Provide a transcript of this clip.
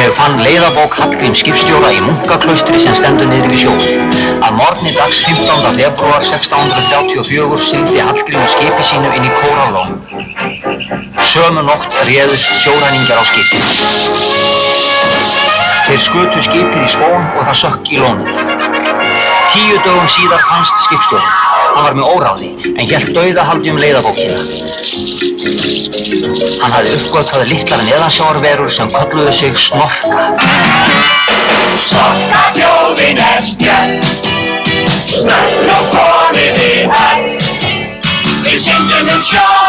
Ég fann leiðabók Hallgríms skipstjóra í Munkaklaustri sem stendur niðri við sjó. Að morgni dags 15. febrúar 1634 sigldi Hallgrímur skipi sínu inn í Kóralón. Sömu nótt réðust sjóræningjar á skipið. Þeir skutu skipið í skón og það sökk í lónið. 10 dögum síðar fannst skipstjórinn. Hann var með óráði en hélt dauðahaldi leiðabókina. Hann hafði uppgötvað litlar neðansjávarverur sem kölluðu sig snorka. Snorkaþjóðin stjörn, snögg og komin í höfn. Við syngjum sjó.